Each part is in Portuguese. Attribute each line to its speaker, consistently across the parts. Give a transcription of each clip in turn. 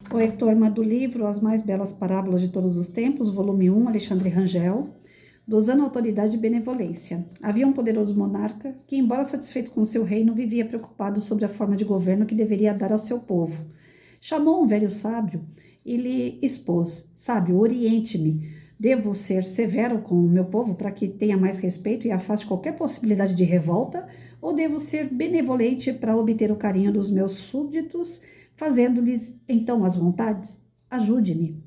Speaker 1: Poema do livro As Mais Belas Parábolas de Todos os Tempos, volume 1, Alexandre Rangel, dosando autoridade e benevolência. Havia um poderoso monarca que, embora satisfeito com seu reino, vivia preocupado sobre a forma de governo que deveria dar ao seu povo. Chamou um velho sábio e lhe expôs: Sábio, oriente-me. Devo ser severo com o meu povo para que tenha mais respeito e afaste qualquer possibilidade de revolta? Ou devo ser benevolente para obter o carinho dos meus súditos, fazendo-lhes então as vontades? Ajude-me.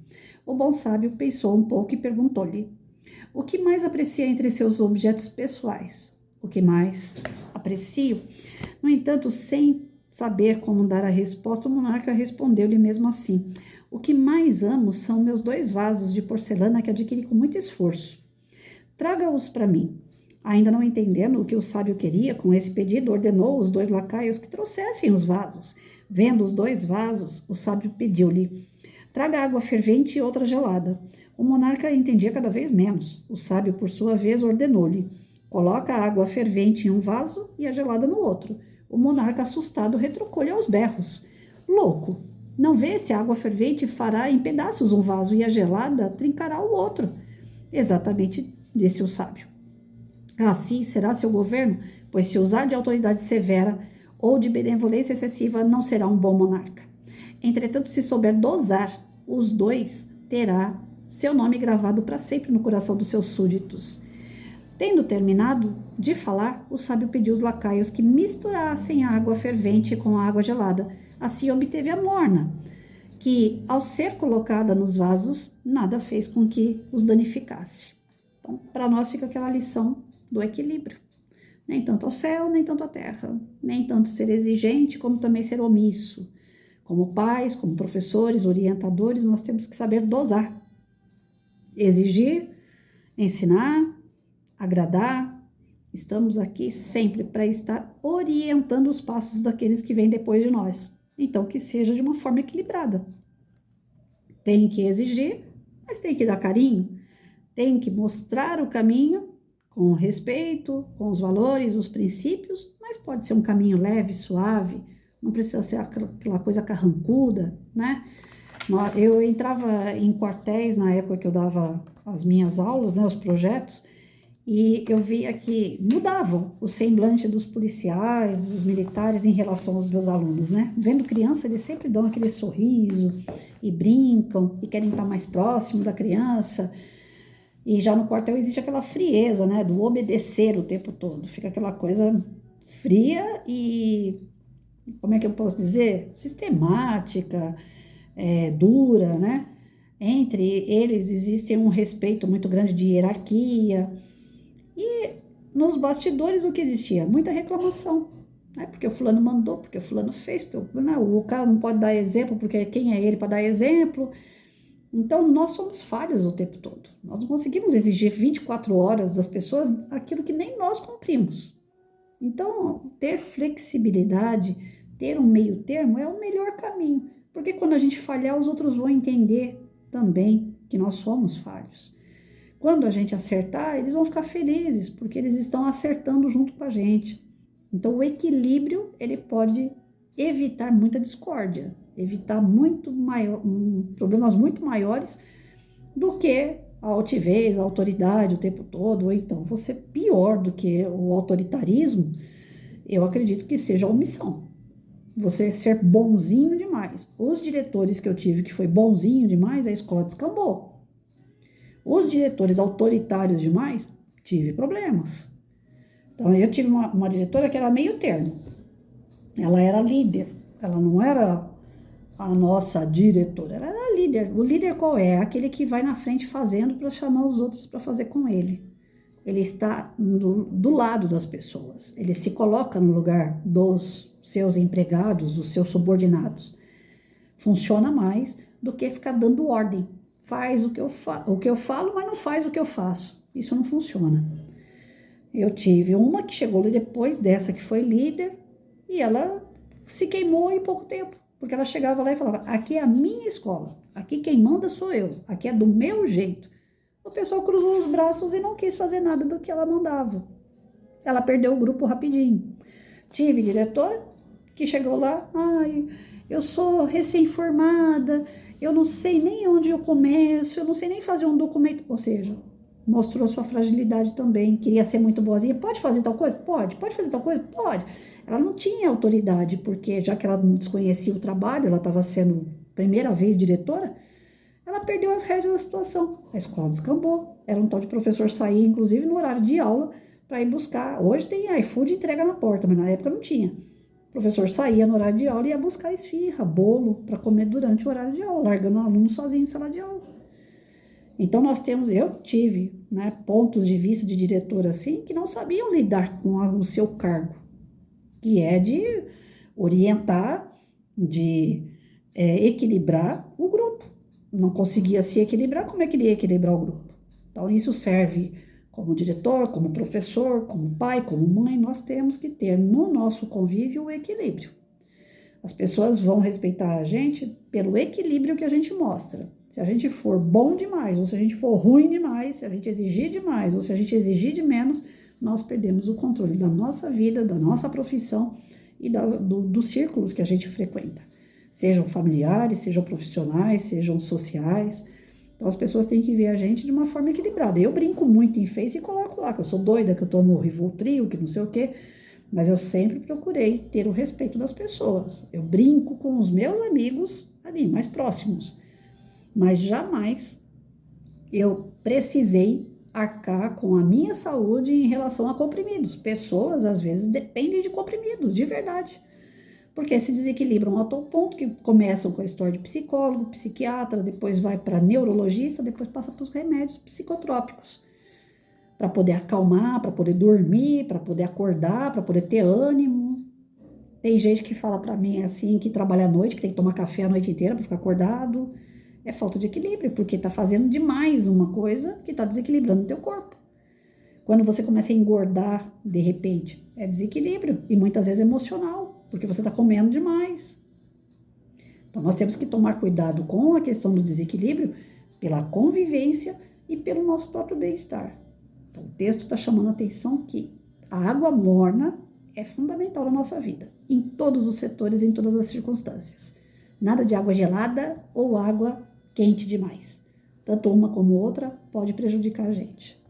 Speaker 1: O bom sábio pensou um pouco e perguntou-lhe: O que mais aprecia entre seus objetos pessoais? O que mais aprecio? No entanto, sem saber como dar a resposta, o monarca respondeu-lhe mesmo assim: O que mais amo são meus 2 vasos de porcelana que adquiri com muito esforço. Traga-os para mim. Ainda não entendendo o que o sábio queria com esse pedido, ordenou os 2 lacaios que trouxessem os vasos. Vendo os 2 vasos, o sábio pediu-lhe: Traga água fervente e outra gelada. O monarca entendia cada vez menos. O sábio, por sua vez, ordenou-lhe: Coloca a água fervente em um vaso e a gelada no outro. O monarca, assustado, retrucou-lhe aos berros: Louco! Não vê se a água fervente fará em pedaços um vaso e a gelada trincará o outro? Exatamente, disse o sábio. Assim será seu governo, pois se usar de autoridade severa ou de benevolência excessiva, não será um bom monarca. Entretanto, se souber dosar os 2, terá seu nome gravado para sempre no coração dos seus súditos. Tendo terminado de falar, o sábio pediu aos lacaios que misturassem a água fervente com a água gelada. Assim obteve a morna, que, ao ser colocada nos vasos, nada fez com que os danificasse. Então, para nós fica aquela lição do equilíbrio. Nem tanto ao céu, nem tanto à terra. Nem tanto ser exigente, como também ser omisso. Como pais, como professores, orientadores, nós temos que saber dosar. Exigir, ensinar, agradar. Estamos aqui sempre para estar orientando os passos daqueles que vêm depois de nós. Então, que seja de uma forma equilibrada. Tem que exigir, mas tem que dar carinho. Tem que mostrar o caminho com respeito, com os valores, os princípios, mas pode ser um caminho leve, suave, não precisa ser aquela coisa carrancuda, né? Eu entrava em quartéis na época que eu dava as minhas aulas, né, os projetos, e eu via que mudavam o semblante dos policiais, dos militares em relação aos meus alunos, né? Vendo criança, eles sempre dão aquele sorriso e brincam e querem estar mais próximo da criança. E já no quartel existe aquela frieza, né, do obedecer o tempo todo. Fica aquela coisa fria e, como é que eu posso dizer? Sistemática, dura, né? Entre eles existe um respeito muito grande de hierarquia. E nos bastidores o que existia? Muita reclamação, né? Porque o fulano mandou, porque o fulano fez, porque o cara não pode dar exemplo, porque quem é ele para dar exemplo? Então, nós somos falhos o tempo todo. Nós não conseguimos exigir 24 horas das pessoas aquilo que nem nós cumprimos. Então, ter flexibilidade, ter um meio termo é o melhor caminho. Porque quando a gente falhar, os outros vão entender também que nós somos falhos. Quando a gente acertar, eles vão ficar felizes, porque eles estão acertando junto com a gente. Então, o equilíbrio, ele pode evitar muita discórdia, evitar problemas muito maiores do que a altivez, a autoridade o tempo todo, ou então você pior do que o autoritarismo, eu acredito que seja a omissão. Você ser bonzinho demais. Os diretores que eu tive que foi bonzinho demais, a escola descambou. Os diretores autoritários demais, tive problemas. Então, eu tive uma diretora que era meio termo. Ela era líder, ela não era a nossa diretora, ela era líder. O líder qual é? Aquele que vai na frente fazendo para chamar os outros para fazer com ele. Ele está do lado das pessoas, ele se coloca no lugar dos seus empregados, dos seus subordinados. Funciona mais do que ficar dando ordem. Faz o que eu falo, mas não faz o que eu faço. Isso não funciona. Eu tive uma que chegou depois dessa que foi líder e ela se queimou em pouco tempo, porque ela chegava lá e falava: aqui é a minha escola, aqui quem manda sou eu, aqui é do meu jeito. O pessoal cruzou os braços e não quis fazer nada do que ela mandava. Ela perdeu o grupo rapidinho. Tive diretora que chegou lá: eu sou recém-formada, eu não sei nem onde eu começo, eu não sei nem fazer um documento. Ou seja, mostrou a sua fragilidade também, queria ser muito boazinha. Pode fazer tal coisa? Pode. Pode fazer tal coisa? Pode. Ela não tinha autoridade, porque já que ela não desconhecia o trabalho, ela estava sendo primeira vez diretora, ela perdeu as rédeas da situação. A escola descambou. Era um tal de professor sair, inclusive, no horário de aula, para ir buscar. Hoje tem iFood e entrega na porta, mas na época não tinha. O professor saía no horário de aula e ia buscar esfirra, bolo, para comer durante o horário de aula, largando o aluno sozinho em sala de aula. Então, eu tive, né, pontos de vista de diretor assim, que não sabiam lidar com o seu cargo, que é de orientar, de equilibrar o grupo. Não conseguia se equilibrar, como é que ele ia equilibrar o grupo? Então, isso serve como diretor, como professor, como pai, como mãe, nós temos que ter no nosso convívio o equilíbrio. As pessoas vão respeitar a gente pelo equilíbrio que a gente mostra. Se a gente for bom demais, ou se a gente for ruim demais, se a gente exigir demais, ou se a gente exigir de menos, nós perdemos o controle da nossa vida, da nossa profissão e dos círculos que a gente frequenta. Sejam familiares, sejam profissionais, sejam sociais. Então, as pessoas têm que ver a gente de uma forma equilibrada. Eu brinco muito em Face e coloco lá que eu sou doida, que eu tomo Rivotril, que não sei o quê. Mas eu sempre procurei ter o respeito das pessoas. Eu brinco com os meus amigos ali, mais próximos. Mas jamais eu precisei arcar com a minha saúde em relação a comprimidos. Pessoas, às vezes, dependem de comprimidos, de verdade. Porque se desequilibram a tal ponto que começam com a história de psicólogo, psiquiatra, depois vai para neurologista, depois passa para os remédios psicotrópicos. Para poder acalmar, para poder dormir, para poder acordar, para poder ter ânimo. Tem gente que fala para mim assim, que trabalha à noite, que tem que tomar café a noite inteira para ficar acordado. É falta de equilíbrio, porque está fazendo demais uma coisa que está desequilibrando o teu corpo. Quando você começa a engordar, de repente, é desequilíbrio e muitas vezes emocional, porque você está comendo demais. Então, nós temos que tomar cuidado com a questão do desequilíbrio pela convivência e pelo nosso próprio bem-estar. Então, o texto está chamando a atenção que a água morna é fundamental na nossa vida, em todos os setores, em todas as circunstâncias. Nada de água gelada ou água quente demais. Tanto uma como outra pode prejudicar a gente.